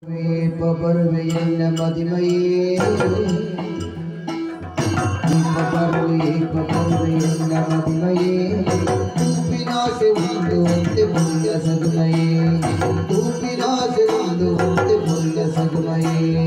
பபர்வே என்ன மதிமையே பபர்வே என்ன மதிமையே தூப்பினாசೆ ಒಂದು ಒಂದೇ ಪುಣ್ಯ ಸಗುಮಯೇ ತೂಪಿನಾಸೆ ಒಂದು ಒಂದೇ ಪುಣ್ಯ ಸಗುಮಯೇ